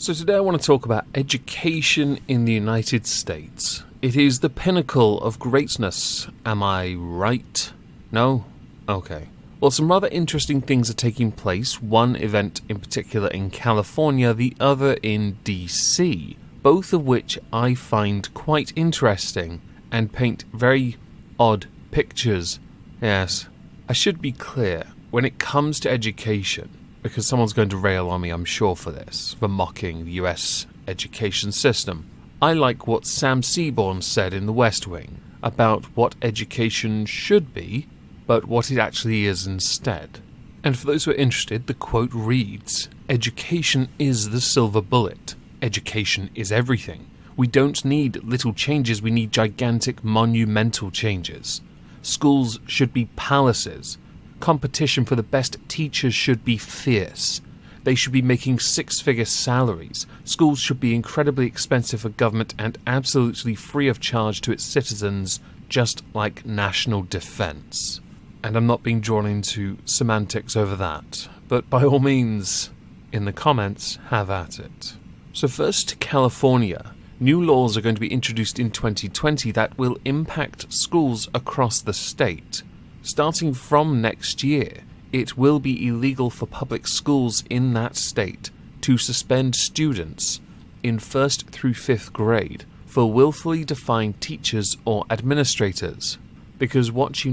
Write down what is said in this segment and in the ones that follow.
So today I want to talk about education in the United States. It is the pinnacle of greatness. Am I right? No? Okay. Well, some rather interesting things are taking place. One event in particular in California, the other in DC. Both of which I find quite interesting and paint very odd pictures. Yes, I should be clear. When it comes to education, because someone's going to rail on me, I'm sure, for this, for mocking the US education system. I like what Sam Seaborn said in The West Wing about what education should be, but what it actually is instead. And for those who are interested, the quote reads, "Education is the silver bullet. Education is everything. We don't need little changes, we need gigantic, monumental changes. Schools should be palaces. Competition for the best teachers should be fierce. They should be making six-figure salaries. Schools should be incredibly expensive for government and absolutely free of charge to its citizens, just like national defense." And I'm not being drawn into semantics over that, but by all means, in the comments, have at it. So first to California. New laws are going to be introduced in 2020 that will impact schools across the state. Starting from next year, it will be illegal for public schools in that state to suspend students in 1st through 5th grade for willfully defying teachers or administrators. Because what you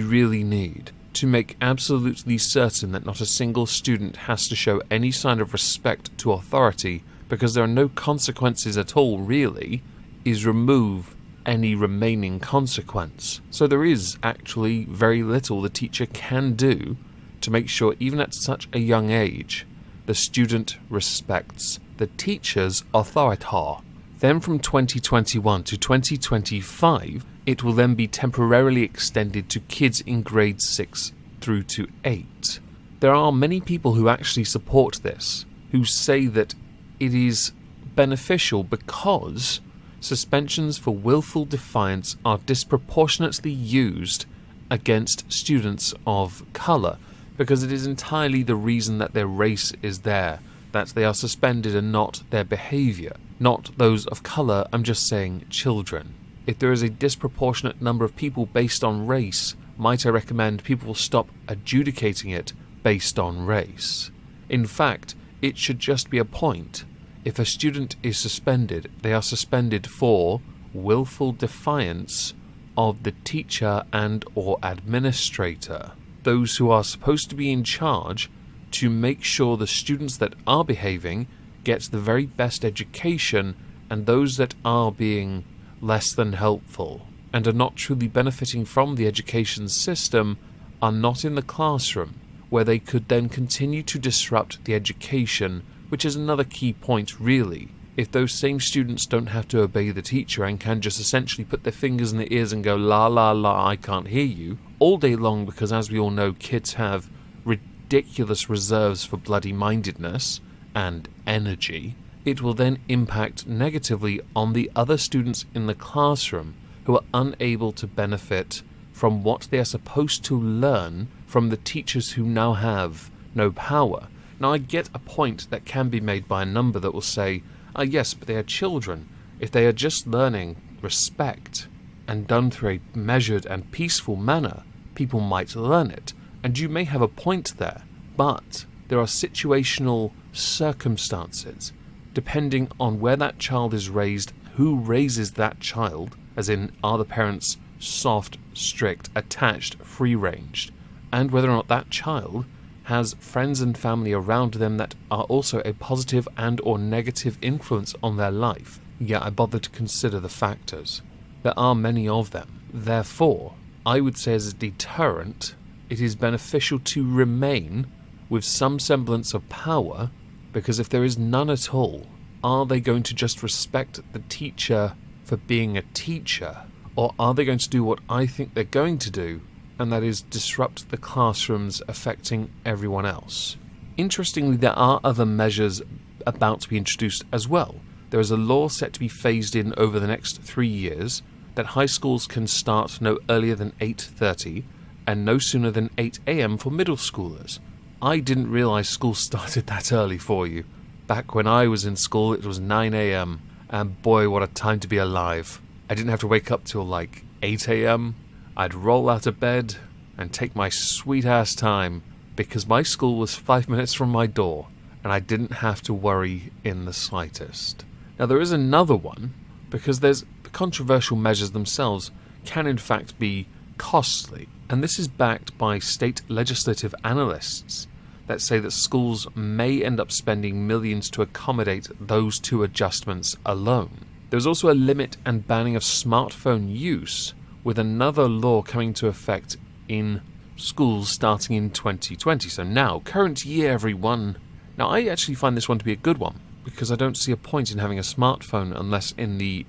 really need, to make absolutely certain that not a single student has to show any sign of respect to authority, because there are no consequences at all really, is remove any remaining consequence. So there is actually very little the teacher can do to make sure, even at such a young age, the student respects the teacher's authority. Then from 2021 to 2025, it will then be temporarily extended to kids in grades 6 through to 8. There are many people who actually support this, who say that it is beneficial because suspensions for willful defiance are disproportionately used against students of colour, because it is entirely the reason that their race is there, that they are suspended and not their behaviour. Not those of colour, I'm just saying children. If there is a disproportionate number of people based on race, might I recommend people stop adjudicating it based on race. In fact, it should just be a point. If a student is suspended, they are suspended for willful defiance of the teacher and or administrator, those who are supposed to be in charge to make sure the students that are behaving get the very best education, and those that are being less than helpful and are not truly benefiting from the education system are not in the classroom, where they could then continue to disrupt the education, which is another key point really. If those same students don't have to obey the teacher and can just essentially put their fingers in their ears and go la la la, I can't hear you, all day long, because as we all know, kids have ridiculous reserves for bloody-mindedness and energy, it will then impact negatively on the other students in the classroom who are unable to benefit from what they are supposed to learn from the teachers who now have no power. Now, I get a point that can be made by a number that will say, yes, but they are children. If they are just learning respect and done through a measured and peaceful manner, people might learn it. And you may have a point there, but there are situational circumstances, depending on where that child is raised, who raises that child, as in, are the parents soft, strict, attached, free-ranged, and whether or not that child has friends and family around them that are also a positive and or negative influence on their life. Yeah, I bother to consider the factors. There are many of them. Therefore, I would say as a deterrent, it is beneficial to remain with some semblance of power, because if there is none at all, are they going to just respect the teacher for being a teacher, or are they going to do what I think they're going to do, and that is disrupt the classrooms, affecting everyone else? Interestingly, there are other measures about to be introduced as well. There is a law set to be phased in over the next 3 years that high schools can start no earlier than 8:30 and no sooner than 8 a.m. for middle schoolers. I didn't realise school started that early for you. Back when I was in school, it was 9 a.m. And boy, what a time to be alive. I didn't have to wake up till like 8 a.m. I'd roll out of bed and take my sweet-ass time because my school was 5 minutes from my door and I didn't have to worry in the slightest. Now, there is another one, because the controversial measures themselves can in fact be costly. And this is backed by state legislative analysts that say that schools may end up spending millions to accommodate those two adjustments alone. There's also a limit and banning of smartphone use, with another law coming into effect in schools starting in 2020. So now, current year, everyone. Now, I actually find this one to be a good one, because I don't see a point in having a smartphone unless in the,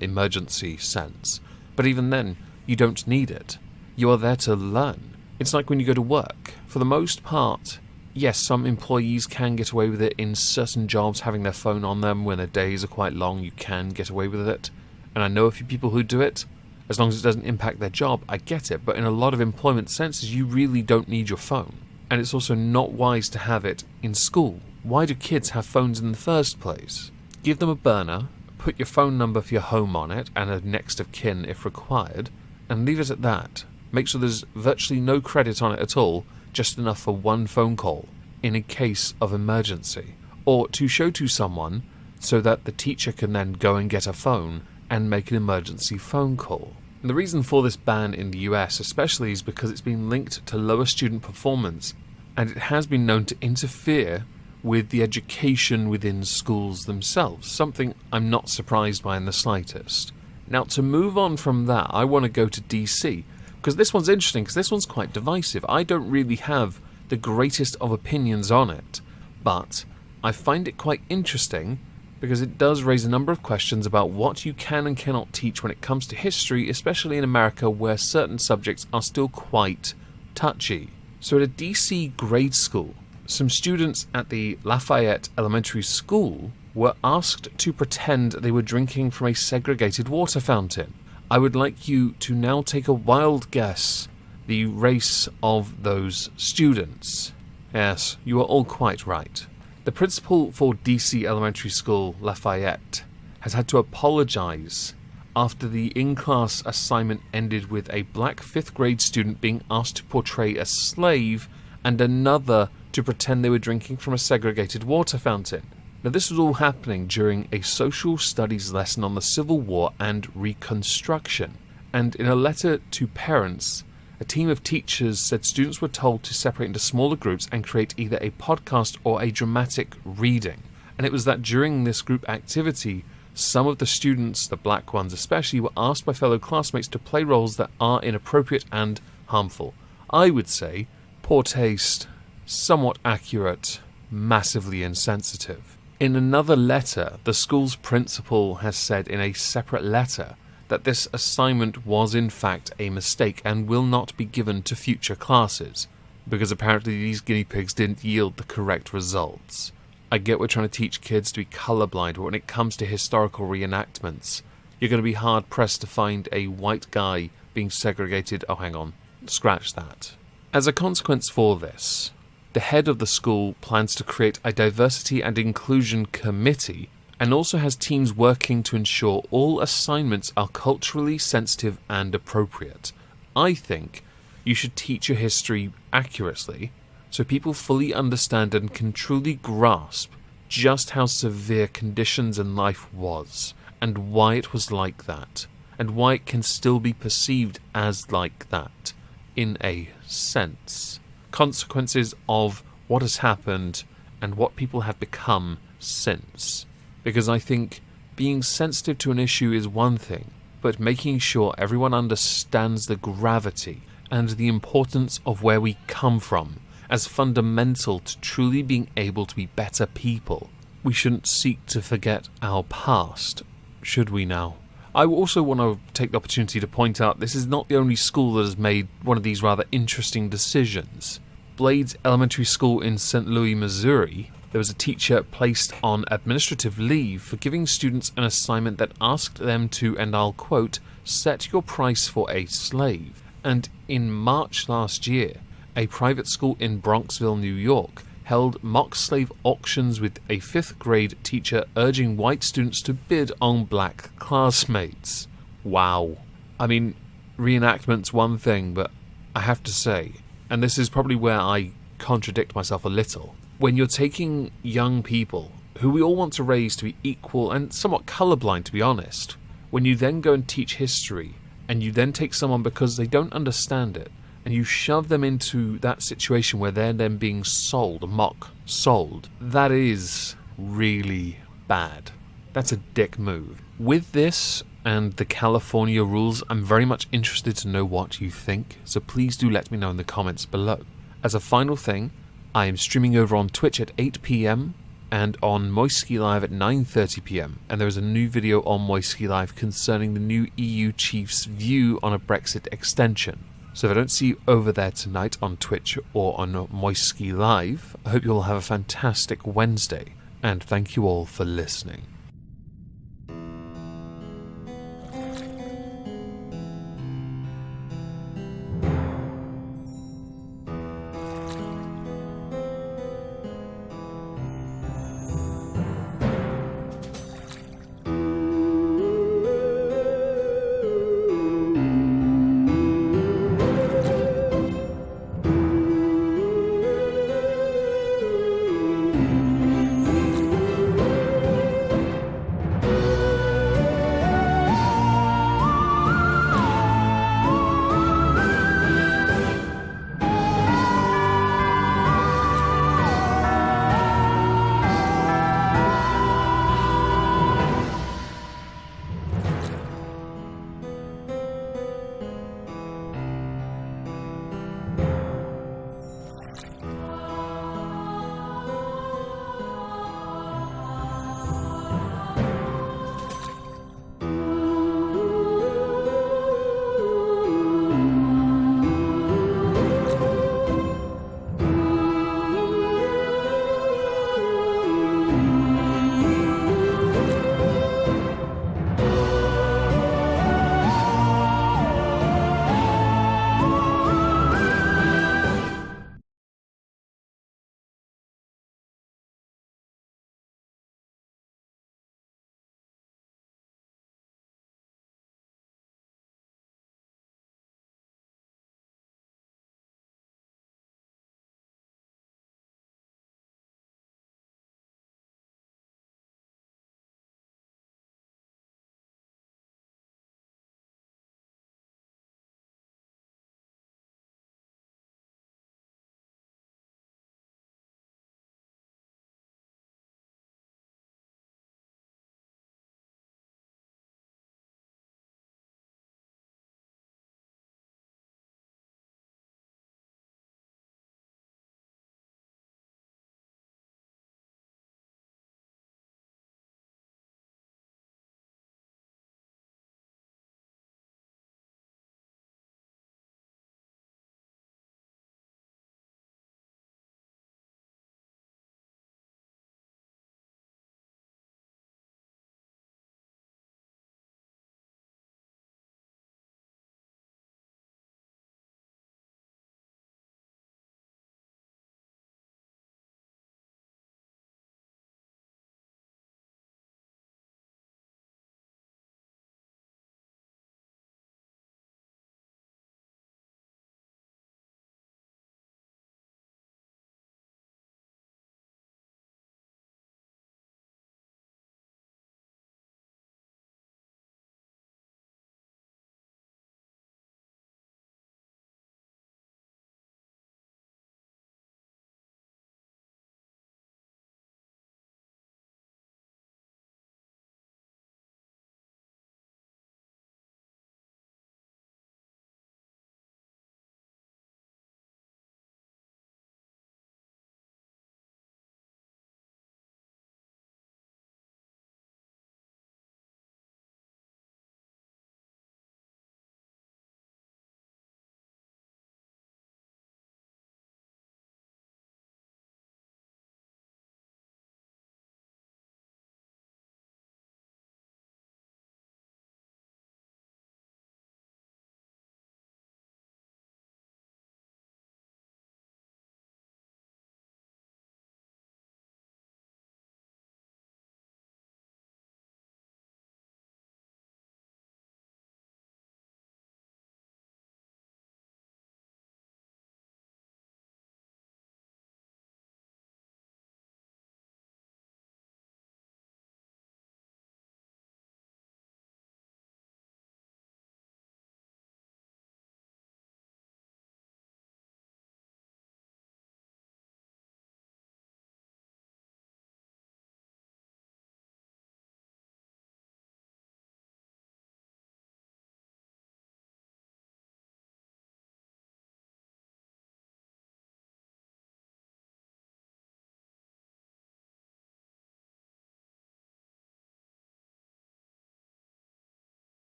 emergency sense. But even then, you don't need it. You are there to learn. It's like when you go to work. For the most part, yes, some employees can get away with it in certain jobs, having their phone on them when their days are quite long. You can get away with it. And I know a few people who do it. As long as it doesn't impact their job, I get it. But in a lot of employment senses, you really don't need your phone. And it's also not wise to have it in school. Why do kids have phones in the first place? Give them a burner, put your phone number for your home on it, and a next of kin if required, and leave it at that. Make sure there's virtually no credit on it at all, just enough for one phone call, in a case of emergency. Or to show to someone, so that the teacher can then go and get a phone and make an emergency phone call. And the reason for this ban in the US especially is because it's been linked to lower student performance, and it has been known to interfere with the education within schools themselves, something I'm not surprised by in the slightest. Now, to move on from that, I want to go to DC, because this one's interesting, because this one's quite divisive. I don't really have the greatest of opinions on it, but I find it quite interesting because it does raise a number of questions about what you can and cannot teach when it comes to history, especially in America where certain subjects are still quite touchy. So at a DC grade school, some students at the Lafayette Elementary School were asked to pretend they were drinking from a segregated water fountain. I would like you to now take a wild guess the race of those students. Yes, you are all quite right. The principal for DC Elementary School Lafayette has had to apologize after the in-class assignment ended with a black 5th grade student being asked to portray a slave and another to pretend they were drinking from a segregated water fountain. Now, this was all happening during a social studies lesson on the Civil War and Reconstruction. And in a letter to parents, a team of teachers said students were told to separate into smaller groups and create either a podcast or a dramatic reading. And it was that during this group activity, some of the students, the black ones especially, were asked by fellow classmates to play roles that are inappropriate and harmful. I would say poor taste, somewhat accurate, massively insensitive. In another letter, the school's principal has said in a separate letter that this assignment was in fact a mistake and will not be given to future classes, because apparently these guinea pigs didn't yield the correct results. I get we're trying to teach kids to be colourblind, but when it comes to historical reenactments, you're going to be hard-pressed to find a white guy being segregated. Oh, hang on. Scratch that. As a consequence for this, the head of the school plans to create a diversity and inclusion committee and also has teams working to ensure all assignments are culturally sensitive and appropriate. I think you should teach your history accurately so people fully understand and can truly grasp just how severe conditions in life was and why it was like that and why it can still be perceived as like that in a sense. Consequences of what has happened and what people have become since. Because I think being sensitive to an issue is one thing, but making sure everyone understands the gravity and the importance of where we come from as fundamental to truly being able to be better people. We shouldn't seek to forget our past, should we now? I also want to take the opportunity to point out this is not the only school that has made one of these rather interesting decisions. Blades Elementary School in St. Louis, Missouri, there was a teacher placed on administrative leave for giving students an assignment that asked them to, and I'll quote, set your price for a slave. And in March last year, a private school in Bronxville, New York, held mock slave auctions with a 5th grade teacher urging white students to bid on black classmates. Wow. I mean, reenactment's one thing, but I have to say, and this is probably where I contradict myself a little, when you're taking young people, who we all want to raise to be equal and somewhat colourblind, to be honest, when you then go and teach history, and you then take someone because they don't understand it, and you shove them into that situation where they're then being sold, mock sold, that is really bad. That's a dick move. With this and the California rules, I'm very much interested to know what you think, so please do let me know in the comments below. As a final thing, I am streaming over on Twitch at 8 PM and on Moistski Live at 9:30 PM, and there is a new video on Moistski Live concerning the new EU chief's view on a Brexit extension. So if I don't see you over there tonight on Twitch or on Moistski Live, I hope you all have a fantastic Wednesday, and thank you all for listening.